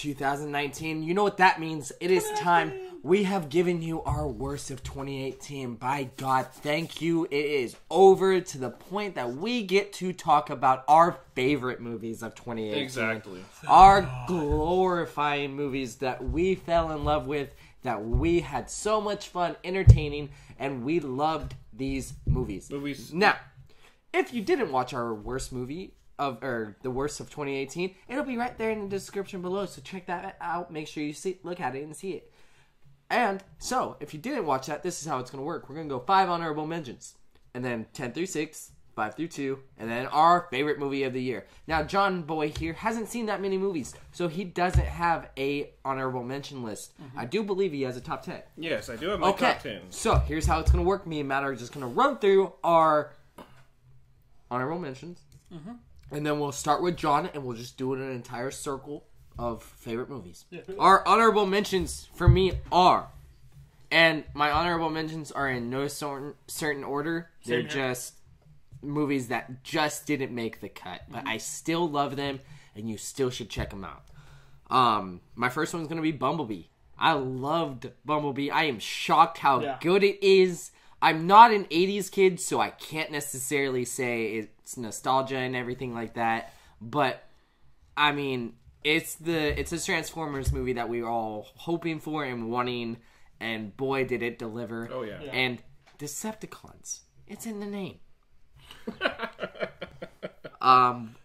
2019. You know what that means. It is time. We have given you our worst of 2018. By God, thank you. It is over to the point that we get to talk about our favorite movies of 2018. Exactly. Our glorifying movies that we fell in love with, that we had so much fun entertaining, and we loved these movies. Now, if you didn't watch our worst movie, the worst of 2018, it'll be right there in the description below, so check that out. Make sure you look at it and see it. And so, if you didn't watch that, this is how it's going to work. We're going to go 5 honorable mentions, and then 10 through 6, 5 through 2, and then our favorite movie of the year. Now, John Boy here hasn't seen that many movies, so he doesn't have a honorable mention list. Mm-hmm. I do believe he has a top 10. Yes, I do have my top 10. So, here's how it's going to work. Me and Matt are just going to run through our honorable mentions, and then we'll start with John, and we'll just do it in an entire circle of favorite movies. Yeah. Our honorable mentions for me are, and my honorable mentions are in no certain order. They're just movies that just didn't make the cut, but I still love them, and you still should check them out. My first one's going to be Bumblebee. I loved Bumblebee. I am shocked how good it is. I'm not an 80s kid, so I can't necessarily say it's nostalgia and everything like that, but I mean, it's a Transformers movie that we were all hoping for and wanting, and boy, did it deliver. Oh, yeah. And Decepticons. It's in the name.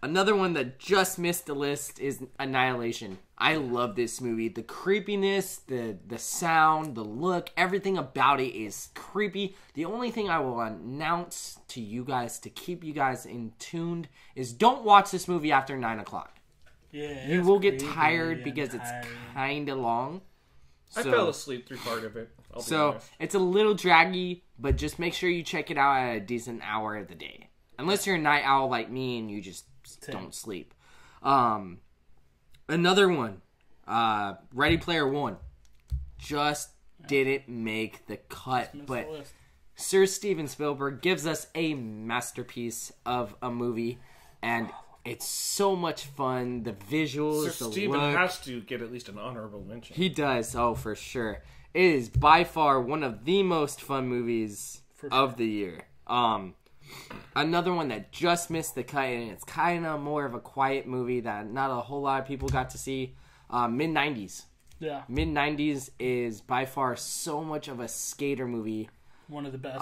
Another one that just missed the list is Annihilation. I love this movie. The creepiness, the sound, the look, everything about it is creepy. The only thing I will announce to you guys to keep you guys in tuned is don't watch this movie after 9 o'clock. Yeah, you will get tired because it's kind of long. I fell asleep through part of it. So it's a little draggy, but just make sure you check it out at a decent hour of the day. Unless you're a night owl like me and you just don't sleep. Another one, Ready Player One, just didn't make the cut, but Sir Steven Spielberg gives us a masterpiece of a movie, and it's so much fun. The visuals, Sir the Steven look. has to get at least an honorable mention. He does, for sure. It is by far one of the most fun movies of the year. Another one that just missed the cut, and it's kind of more of a quiet movie that not a whole lot of people got to see. Mid-90s. Yeah. Mid-90s is by far so much of a skater movie. One of the best,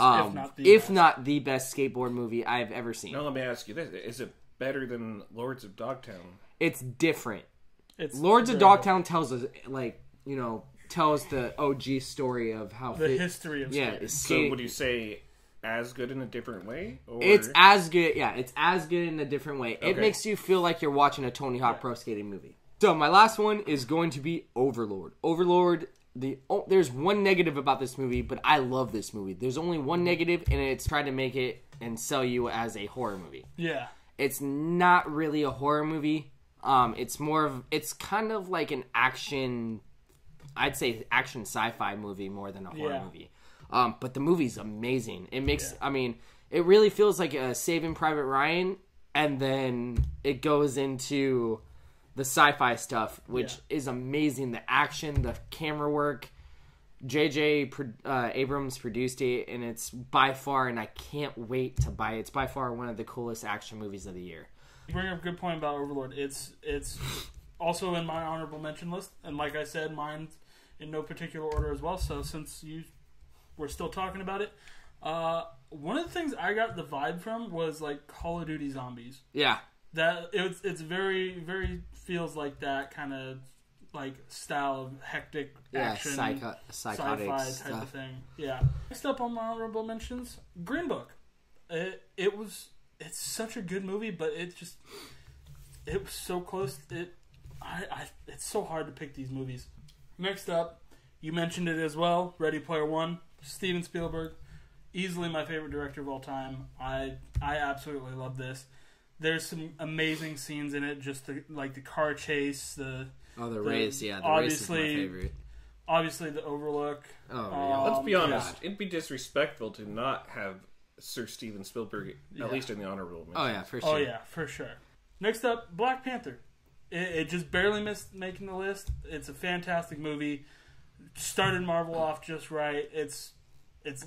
if not the best skateboard movie I've ever seen. Now let me ask you this. Is it better than Lords of Dogtown? It's different. Lords of Dogtown tells us, tells the OG story of how... The history of skating. So would you say as good in a different way? Or? It's as good, it's as good in a different way. Okay. It makes you feel like you're watching a Tony Hawk Pro Skating movie. So my last one is going to be Overlord. Overlord, there's one negative about this movie, but I love this movie. There's only one negative, and it's trying to make it and sell you as a horror movie. Yeah. It's not really a horror movie. It's kind of like an action, I'd say action sci-fi movie more than a horror movie. But the movie's amazing. It makes, it really feels like a Saving Private Ryan, and then it goes into the sci-fi stuff, which is amazing. The action, the camera work. J.J. Abrams produced it, and it's by far, and I can't wait to buy it. It's by far one of the coolest action movies of the year. You bring up a good point about Overlord. It's also in my honorable mention list, and like I said, mine's in no particular order as well. So since we're still talking about it, one of the things I got the vibe from was like Call of Duty Zombies. Yeah, that it's very very feels like that kind of like style of hectic action, psychotic sci-fi stuff. type of thing. Yeah. Next up on my honorable mentions, Green Book. It's such a good movie, but it was so close. It's so hard to pick these movies. Next up, you mentioned it as well, Ready Player One, Steven Spielberg, easily my favorite director of all time. I absolutely love this. There's some amazing scenes in it, just the car chase, the race, the race is my favorite. Obviously, the Overlook. Oh, yeah. Let's be honest. It'd be disrespectful to not have Sir Steven Spielberg at least in the honorable mention. Oh, yeah, for sure. Oh, yeah, for sure. Next up, Black Panther. It just barely missed making the list. It's a fantastic movie. Started Marvel off just right. It's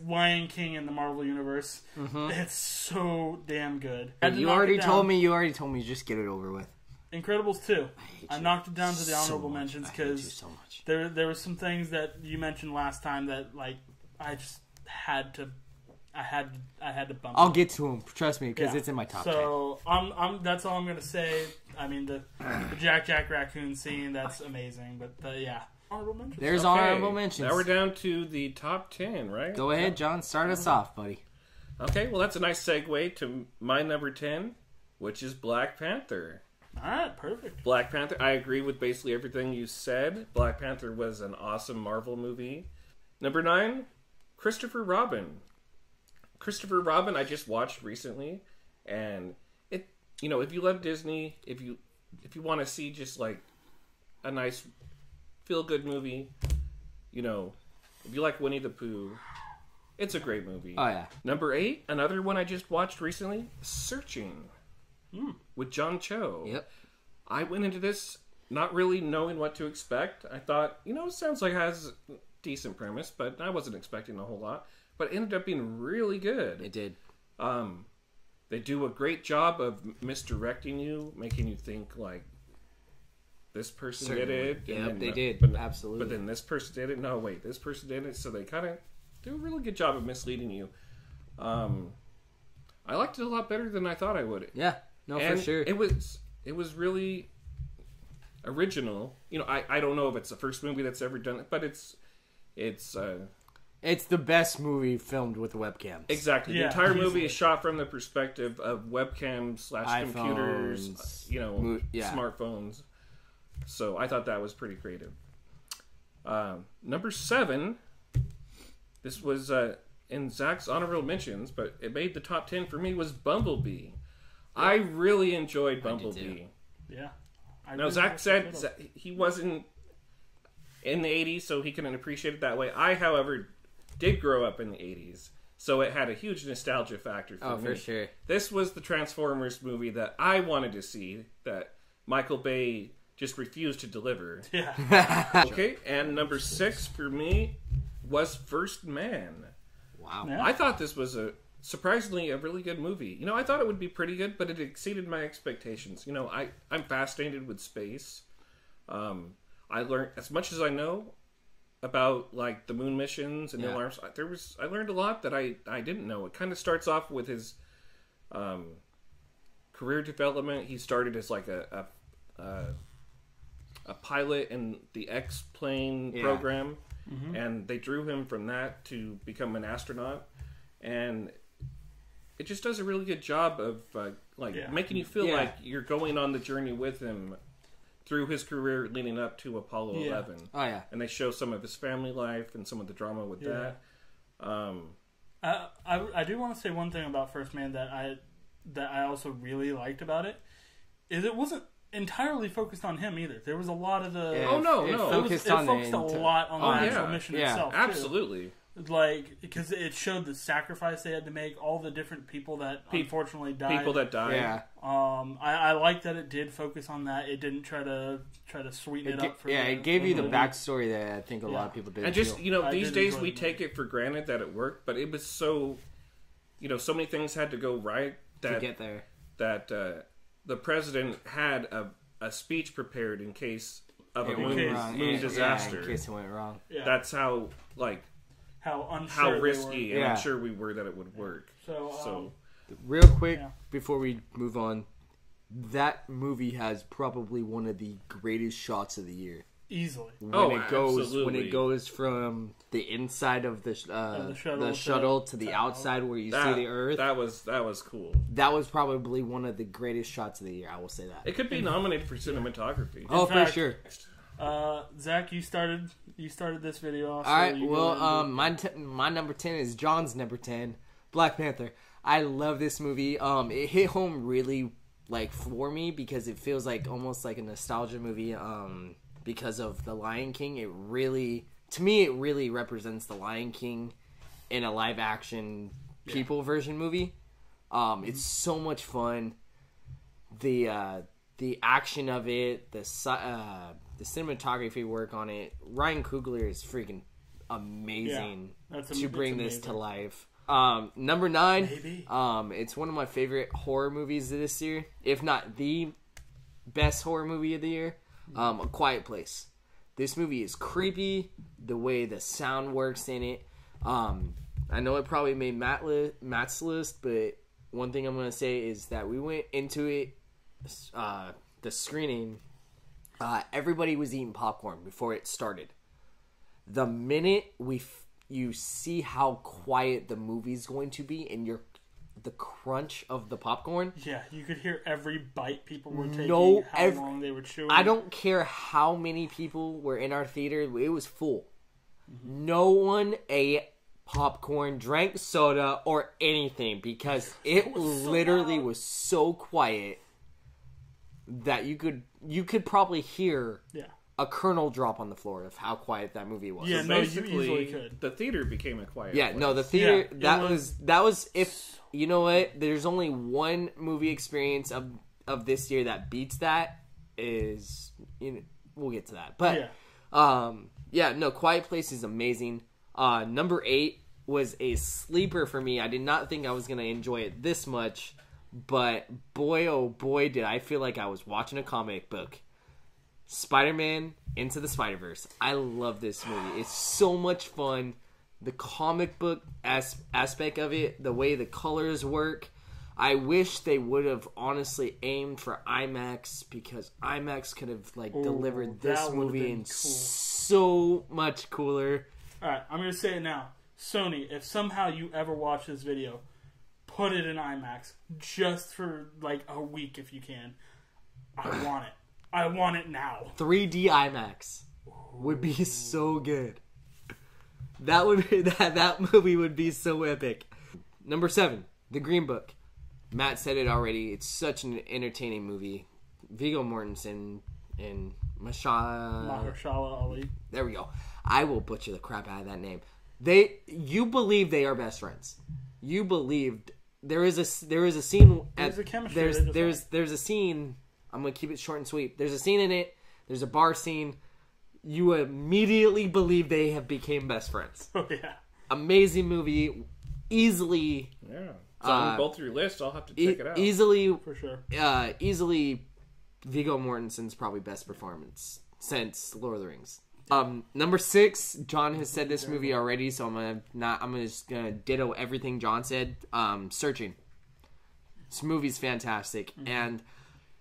Lion King in the Marvel universe. Mm-hmm. It's so damn good. You already told me. Just get it over with. Incredibles 2. I knocked it down to the honorable mentions because so much. There were some things that you mentioned last time that like I just had to. I had to bump. I'll get to them. Trust me, because it's in my top 10. So that's all I'm gonna say. I mean the Jack raccoon scene, that's amazing. But yeah, honorable mentions. There's honorable mentions. Now we're down to the top 10, right? Go ahead, John. Start us off, buddy. Okay, well that's a nice segue to my number 10, which is Black Panther. All right, perfect. Black Panther. I agree with basically everything you said. Black Panther was an awesome Marvel movie. Number 9, Christopher Robin. Christopher Robin I just watched recently, and it, if you love Disney, if you want to see just like a nice feel good movie, if you like Winnie the Pooh, it's a great movie. Oh yeah. Number 8, another one I just watched recently, Searching, with John Cho. Yep. I went into this not really knowing what to expect. I thought, it sounds like it has a decent premise, but I wasn't expecting a whole lot. But it ended up being really good. It did. They do a great job of misdirecting you, making you think like this person did it. Yep, they did. Absolutely. But then this person did it. No, wait, this person did it. So they kind of do a really good job of misleading you. I liked it a lot better than I thought I would. Yeah, for sure. It was really original. I don't know if it's the first movie that's ever done it, but it's the best movie filmed with webcams. Exactly. The entire movie is shot from the perspective of webcams / computers, smartphones. So I thought that was pretty creative. Number 7, this was in Zach's honorable mentions, but it made the top 10 for me, was Bumblebee. I really enjoyed Bumblebee. Yeah. Now, Zach said he wasn't in the 80s, so he couldn't appreciate it that way. I, however, did grow up in the 80s, so it had a huge nostalgia factor for me. Oh, for sure. This was the Transformers movie that I wanted to see, that Michael Bay just refused to deliver. Yeah. Okay, and number 6 for me was First Man. Wow. Yeah. I thought this was surprisingly a really good movie. I thought it would be pretty good, but it exceeded my expectations. I'm fascinated with space. I learned as much as I know about like the moon missions and Neil Armstrong. I learned a lot that I didn't know. It kind of starts off with his career development. He started as like a pilot in the X-plane program, and they drew him from that to become an astronaut. And it just does a really good job of making you feel like you're going on the journey with him through his career leading up to Apollo 11. Oh, yeah. And they show some of his family life and some of the drama with that. I do want to say one thing about First Man that I also really liked about it, is it wasn't entirely focused on him either. There was a lot of the... It focused a lot on the actual mission itself, too. Absolutely. Like, because it showed the sacrifice they had to make, all the different people that unfortunately died. People that died. Yeah. I like that it did focus on that. It didn't try to sweeten it up for it gave you the backstory that I think a lot of people didn't. And just these days we take it for granted that it worked, but it was so so many things had to go right to get there. That the president had a speech prepared in case of a moon disaster. In case it went wrong. Yeah. That's how how risky and unsure we were that it would work. So real quick before we move on, that movie has probably one of the greatest shots of the year. Easily. When it goes from the inside of the shuttle to the outside where you see the Earth. That was cool. That was probably one of the greatest shots of the year. I will say that. It could be nominated for cinematography. Oh, for sure. Zach, you started this video off. All right. Well, my number 10 is John's number 10, Black Panther. I love this movie. It hit home really for me because it feels like almost like a nostalgia movie. Because of The Lion King, it really represents The Lion King in a live action people version movie. It's so much fun. The the action of it, the cinematography work on it. Ryan Coogler is freaking amazing to bring this to life. Number 9, Maybe. It's one of my favorite horror movies of this year, if not the best horror movie of the year. A Quiet Place. This movie is creepy. The way the sound works in it. I know it probably made Matt's list, but one thing I'm going to say is that we went into it, the screening, everybody was eating popcorn before it started. The minute you see how quiet the movie's going to be and the crunch of the popcorn. Yeah, you could hear every bite people were taking, long they were chewing. I don't care how many people were in our theater. It was full. Mm-hmm. No one ate popcorn, drank soda, or anything because it literally was so quiet that you could probably hear a kernel drop on the floor of how quiet that movie was. Yeah, so no, you basically, easily could. The theater became a quiet Yeah, place. no, the theater, Yeah, that was if, you know what, there's only one movie experience of this year that beats that is, we'll get to that. But, no, Quiet Place is amazing. Number 8 was a sleeper for me. I did not think I was going to enjoy it this much, but boy, oh boy, did I feel like I was watching a comic book. Spider-Man Into the Spider-Verse. I love this movie. It's so much fun. The comic book aspect of it, the way the colors work. I wish they would have honestly aimed for IMAX because IMAX could have delivered this movie and so much cooler. Alright, I'm going to say it now. Sony, if somehow you ever watch this video, put it in IMAX just for a week if you can. I want it. I want it now. 3D IMAX would be so good. That would be, that movie would be so epic. Number 7, The Green Book. Matt said it already. It's such an entertaining movie. Viggo Mortensen and Mahershala Ali. There we go. I will butcher the crap out of that name. You believe they are best friends. You believed there is a scene. There's a chemistry. There's a scene. I'm going to keep it short and sweet. There's a scene in it. There's a bar scene. You immediately believe they have became best friends. Oh, yeah. Amazing movie. Easily. Yeah. It's on both your lists. I'll have to check it out. Easily. For sure. Easily Viggo Mortensen's probably best performance since Lord of the Rings. Number 6, John has said this movie already, so I'm just gonna ditto everything John said. Searching. This movie's fantastic, and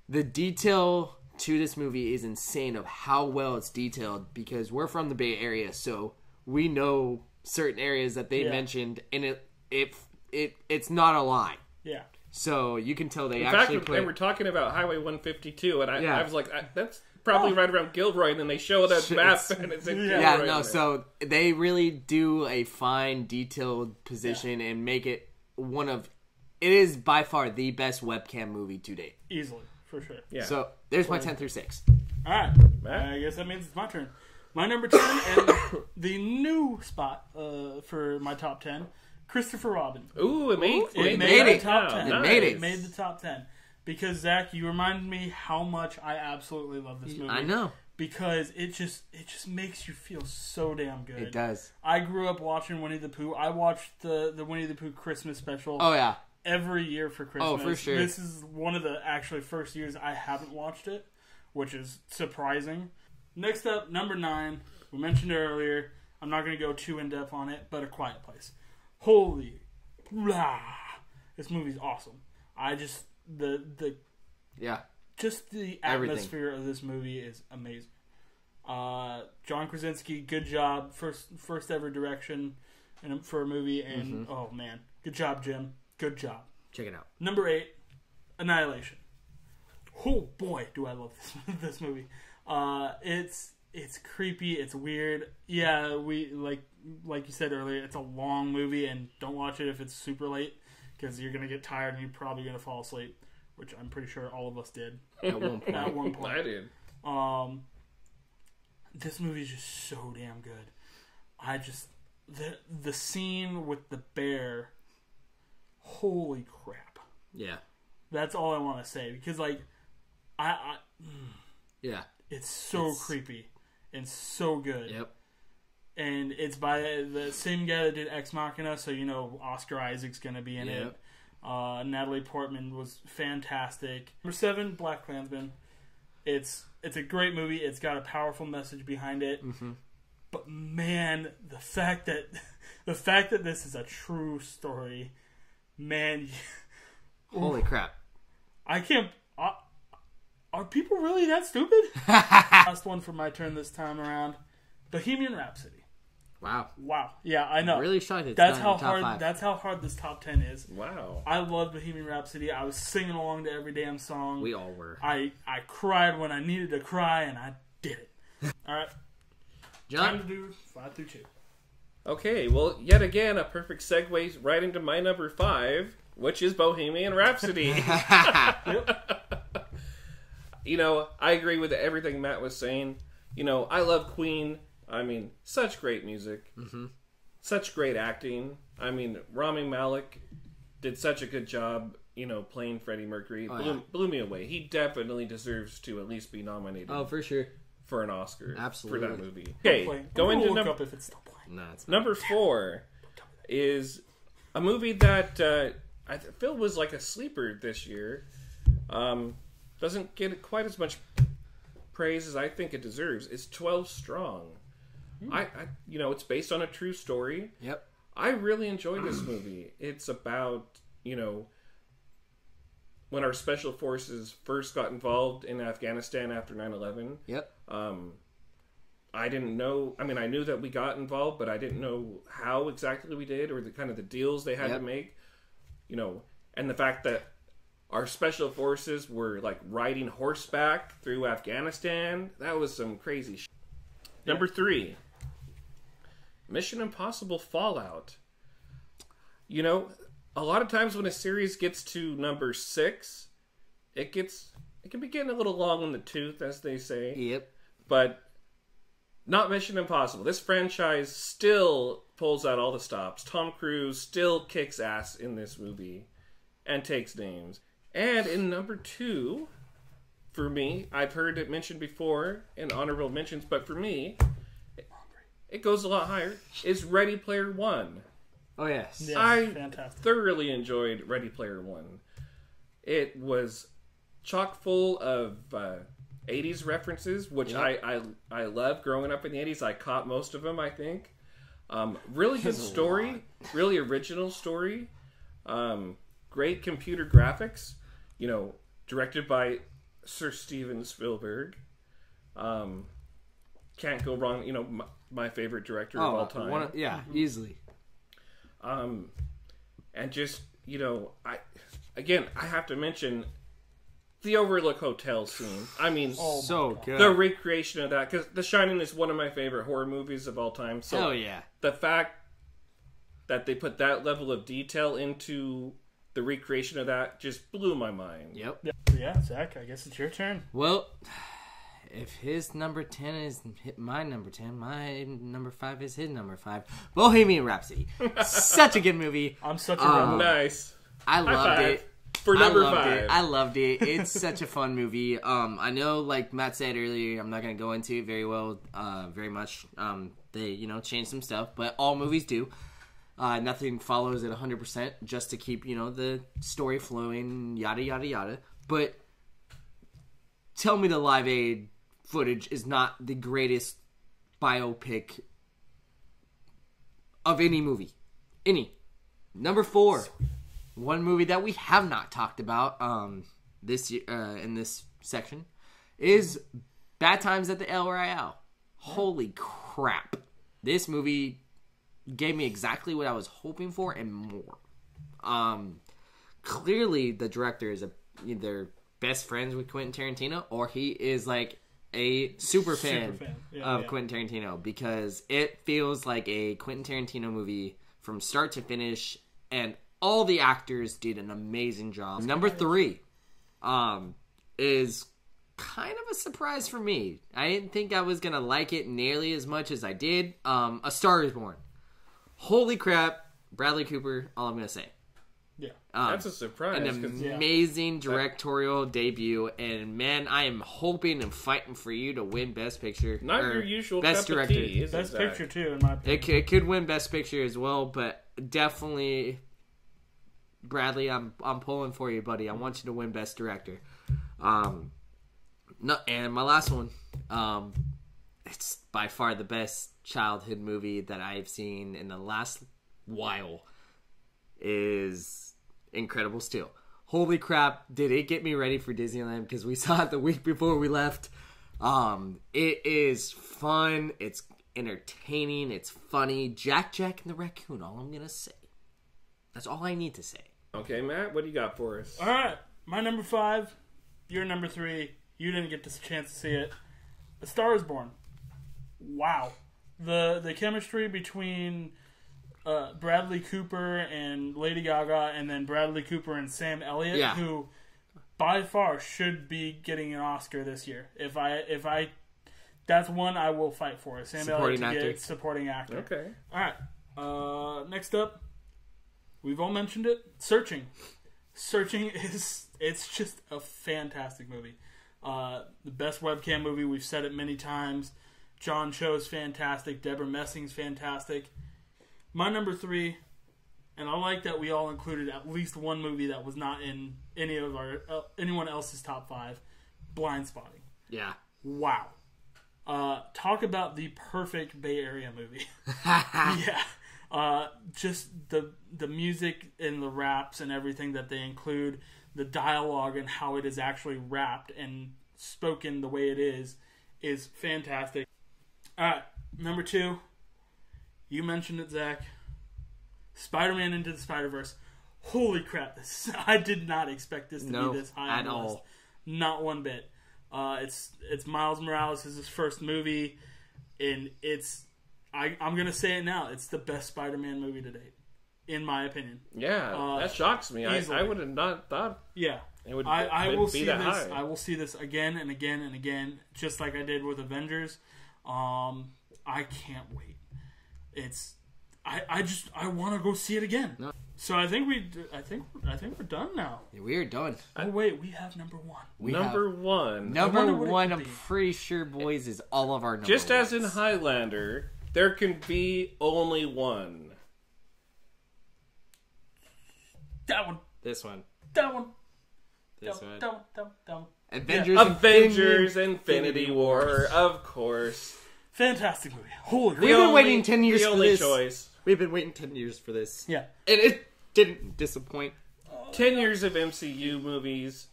the detail to this movie is insane of how well it's detailed because we're from the Bay Area, so we know certain areas that they mentioned, and it's not a lie. Yeah. So you can tell they In actually fact, they were talking about Highway 152, and I was like, that's probably right around Gilroy, and then they show that map, and it's in Gilroy. Yeah, no, so they really do a fine, detailed position and make it it is by far the best webcam movie to date. Easily, for sure. Yeah. So there's my 10 through 6. Alright, I guess that means it's my turn. My number 10, and the new spot for my top 10, Christopher Robin. Ooh, it made the top 10. It made the top 10. Because, Zach, you reminded me how much I absolutely love this movie. I know. Because it just makes you feel so damn good. It does. I grew up watching Winnie the Pooh. I watched the Winnie the Pooh Christmas special. Oh, yeah. Every year for Christmas. Oh, for sure. This is one of the actually first years I haven't watched it, which is surprising. Next up, number 9. We mentioned it earlier. I'm not going to go too in-depth on it, but A Quiet Place. Holy, this movie's awesome. Just the atmosphere of this movie is amazing. John Krasinski, good job. First ever direction for a movie, and oh man, good job, Jim. Good job. Check it out. Number 8, Annihilation. Oh boy, do I love this movie. It's creepy. It's weird. Yeah, we like you said earlier. It's a long movie, and don't watch it if it's super late because you're gonna get tired and you're probably gonna fall asleep, which I'm pretty sure all of us did at one point. At one point, I did. This movie is just so damn good. The scene with the bear. Holy crap! Yeah, that's all I want to say because Yeah. It's so creepy and so good. Yep. And it's by the same guy that did Ex Machina, so you know Oscar Isaac's going to be in it. Natalie Portman was fantastic. Number 7, Black Klansman. It's a great movie. It's got a powerful message behind it. Mm-hmm. But man, the fact that this is a true story, man. Holy crap! I can't. Are people really that stupid? Last one for my turn this time around. Bohemian Rhapsody. Wow. Yeah, I know. Really shocked. That's how hard. 5. That's how hard this top 10 is. Wow. I love Bohemian Rhapsody. I was singing along to every damn song. We all were. I cried when I needed to cry, and I did it. All right. John? Time to do 5 through 2. Okay, well, yet again, a perfect segue right into my number 5, which is Bohemian Rhapsody. You know, I agree with everything Matt was saying. You know, I love Queen. I mean, such great music. Mm-hmm. Such great acting. I mean, Rami Malek did such a good job, you know, playing Freddie Mercury. Blew me away. He definitely deserves to at least be nominated. Oh, for sure. For an Oscar. Absolutely. For that movie. Okay, going to number... if it's still playing. No, it's not. Number 4 is a movie that I feel was like a sleeper this year. Doesn't get quite as much praise as I think it deserves. It's 12 Strong. I you know, it's based on a true story. Yep. I really enjoyed this movie. It's about, you know, when our special forces first got involved in Afghanistan after 9/11. Yep. I didn't know. I mean, I knew that we got involved, but I didn't know how exactly we did, or the kind of the deals they had to make. You know, and the fact that our special forces were like riding horseback through Afghanistan. That was some crazy shit. Yeah. Number 3, Mission Impossible Fallout. You know, a lot of times when a series gets to number 6, it can be getting a little long in the tooth, as they say. Yep. But not Mission Impossible. This franchise still pulls out all the stops. Tom Cruise still kicks ass in this movie and takes names. And in number 2, for me, I've heard it mentioned before in honorable mentions, but for me, it goes a lot higher, is Ready Player One. Oh, yes. Fantastic. Thoroughly enjoyed Ready Player One. It was chock full of 80s references, which I love growing up in the 80s. I caught most of them, I think. Really good story. Really original story. Great computer graphics. You know, directed by Sir Steven Spielberg. Can't go wrong. You know, my favorite director of all time. Easily. And just, you know, I have to mention the Overlook Hotel scene. I mean, so good. The recreation of that, because The Shining is one of my favorite horror movies of all time. So hell yeah. The fact that they put that level of detail into the recreation of that just blew my mind. Yep. Yeah, Zach, I guess it's your turn. Well, if his number 10 is my number 10, my number 5 is his number 5. Bohemian Rhapsody. Such a good movie. I'm such a rebel. Nice. I loved it. For number 5. I loved it. It's such a fun movie. I know, like Matt said earlier, I'm not going to go into it very much. They, you know, changed some stuff, but all movies do. Nothing follows it 100% just to keep, you know, the story flowing, yada, yada, yada. But tell me the Live Aid footage is not the greatest biopic of any movie. Number 4. One movie that we have not talked about this year, in this section is Bad Times at the El Royale. Holy crap. This movie gave me exactly what I was hoping for and more. Clearly, the director is either best friends with Quentin Tarantino or he is like a super fan of Quentin Tarantino, because it feels like a Quentin Tarantino movie from start to finish, and all the actors did an amazing job. Number 3 is kind of a surprise for me. I didn't think I was going to like it nearly as much as I did. A Star is Born. Holy crap. Bradley Cooper, all I'm going to say. Yeah. That's a surprise. An amazing directorial debut, and man, I am hoping and fighting for you to win Best Picture. Not your usual Best cup Director. of tea, Best Picture too, in my opinion. It could win Best Picture as well, but definitely, Bradley, I'm pulling for you, buddy. I want you to win Best Director. No, and my last one, it's by far the best childhood movie that I've seen in the last while, is Incredible Steel. Holy crap, did it get me ready for Disneyland, because we saw it the week before we left. It is fun, it's entertaining, it's funny. Jack and the Raccoon, all I'm gonna say. That's all I need to say. Okay, Matt, what do you got for us? Alright, my number 5, your number 3, you didn't get this chance to see it. A Star is Born. Wow. The chemistry between Bradley Cooper and Lady Gaga, and then Bradley Cooper and Sam Elliott, who by far should be getting an Oscar this year. If I that's one I will fight for. Sam Elliott to get supporting actor. Okay. Alright. Next up, we've all mentioned it. Searching it's just a fantastic movie. The best webcam movie. We've said it many times. John Cho's fantastic. Deborah Messing's fantastic. My number 3, and I like that we all included at least one movie that was not in anyone else's top 5. Blindspotting. Yeah. Wow. Talk about the perfect Bay Area movie. Yeah. Just the music and the raps and everything that they include, the dialogue and how it is actually rapped and spoken the way it is fantastic. Alright, number 2. You mentioned it, Zach. Spider-Man Into the Spider-Verse. Holy crap, I did not expect this to be this high on the list. Not one bit. It's Miles Morales' first movie, and I'm going to say it now, it's the best Spider-Man movie to date, in my opinion. Yeah, that shocks me. I would have not thought it would I will be see that this. high. I will see this again and again and again, just like I did with Avengers. I can't wait. I want to go see it again. No. So I think we're done now. Yeah, we are done. Oh wait, we have number 1. Number 1. Number 1, I'm pretty sure, boys, is all of our number Just ones. as in Highlander, there can be only one. That one. This one. That one. This one. That one. Avengers Infinity War, of course. Fantastic movie. Holy crap. We've been waiting 10 years for this. Choice. We've been waiting 10 years for this. Yeah. And it didn't disappoint. 10 years of MCU movies.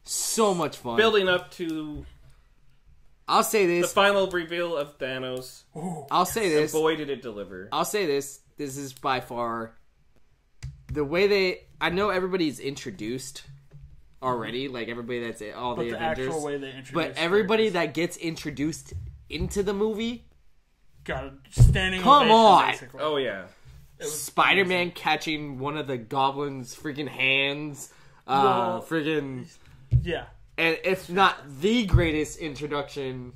So much fun. Building up to I'll say this. the final reveal of Thanos. I'll say this. And boy, did it deliver. I'll say this. This is by far the way I know everybody's introduced already. Like everybody that's all the Avengers. Actual way they introduced. But everybody that gets introduced into the movie. Got a standing Come ovation, on. basically. Oh, yeah. Spider-Man catching one of the Goblin's freaking hands. Freaking... Yeah. And if not the greatest introduction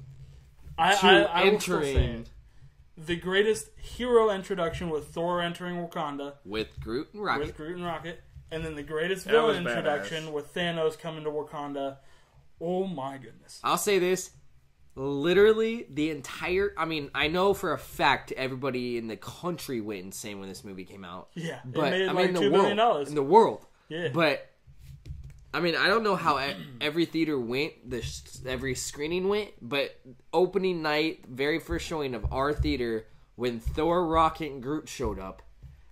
I will still say entering... it. The greatest hero introduction with Thor entering Wakanda. With Groot and Rocket. And then the greatest That villain was introduction badass. with Thanos coming to Wakanda. Oh my goodness. I'll say this. Literally, the entire... I mean, I know for a fact everybody in the country went insane when this movie came out. Yeah. But, it made I like mean, $2 billion. In the world. Yeah. But, I mean, I don't know how every theater went, every screening went, but opening night, very first showing of our theater, when Thor, Rocket, and Groot showed up,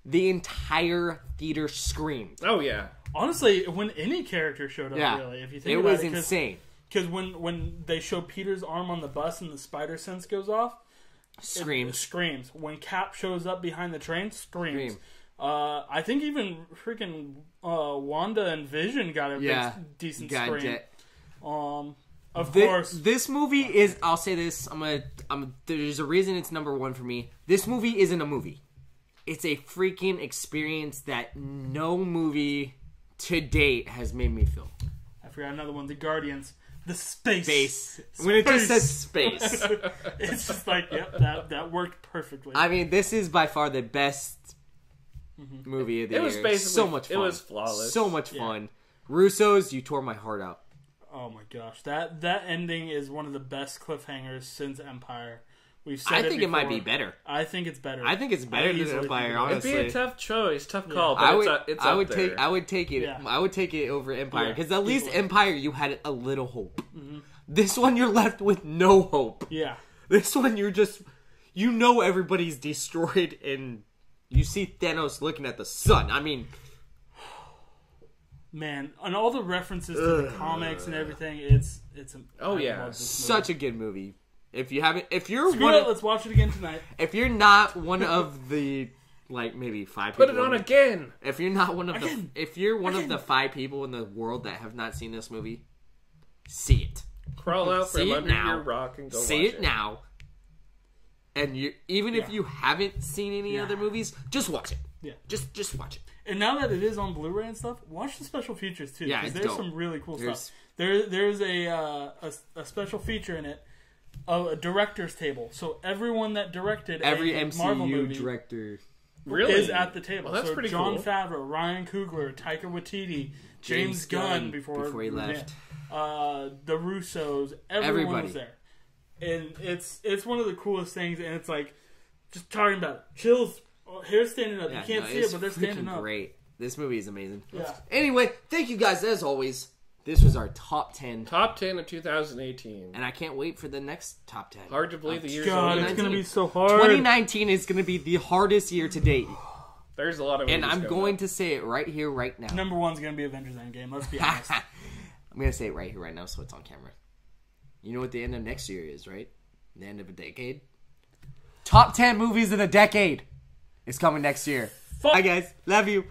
the entire theater screamed. Oh, yeah. Honestly, when any character showed up, really, if you think it about was it. insane. Because when they show Peter's arm on the bus and the spider sense goes off, Screams. It screams. When Cap shows up behind the train, screams. I think even freaking Wanda and Vision got a decent scream. Of course. This movie is... I'll say this. There's a reason it's number 1 for me. This movie isn't a movie. It's a freaking experience that no movie to date has made me feel. I forgot another one. The Guardians. The space. When it just says space. It's just like, yep, that worked perfectly. I mean, this is by far the best movie of the It year. was basically so much fun. It was flawless. So much fun. Russo's, you tore my heart out. Oh my gosh, that ending is one of the best cliffhangers since Empire. We've said I think it might be before. better. I think it's better. I think it's better than easily Empire. think it Honestly, It'd be a tough choice, tough call, but I would, it's I up would there. take, I would take it. Yeah. I would take it over Empire Yeah, because at least easily. Empire, you had a little hope. This one, you're left with no hope. Yeah. This one, you're just, everybody's destroyed, and you see Thanos looking at the sun. I mean, Man, and all the references to the comics and everything, it's Oh, I yeah. love this such a good movie. If you haven't, if you're movie. one, Screw it, let's watch it again tonight. if you're not one of the like maybe 5 Put people, it on again. if you're not one of Again. the, if you're one of the 5 people in the world that have not seen this movie, see it. Crawl out See from it under now. your rock and go See watch it now. And you, even if Yeah. you haven't seen any Yeah. other movies, just watch it. Yeah. Just watch it. And now that it is on Blu-ray and stuff, watch the special features too. Yeah, because it's there's dope. some really cool There's- stuff. There's a special feature in it, a director's table. So everyone that directed Every a MCU Marvel movie director. Really? is at the table. Well, that's so pretty Jon cool. Favreau, Ryan Coogler, Taika Waititi, James Gunn before he left. the Russos, everyone Everybody. was there, and it's one of the coolest things. And it's like just talking about it. Chills, hair standing up. Yeah, you can't no, see it's it, but they're standing freaking up. Great. This movie is amazing. Yeah. Anyway, thank you guys as always. This was our top 10, Top 10 of 2018. and I can't wait for the next top 10. Hard to believe the year's God, over. it's gonna be so hard. 2019 is going to be the hardest year to date, There's a lot of and movies I'm coming going up. to say it right here, right now. Number one's gonna be Avengers Endgame. Let's be honest. I'm going to say it right here, right now, so it's on camera. You know what the end of next year is, right? The end of a decade. Top 10 movies of the decade is coming next year. Bye, guys. Love you.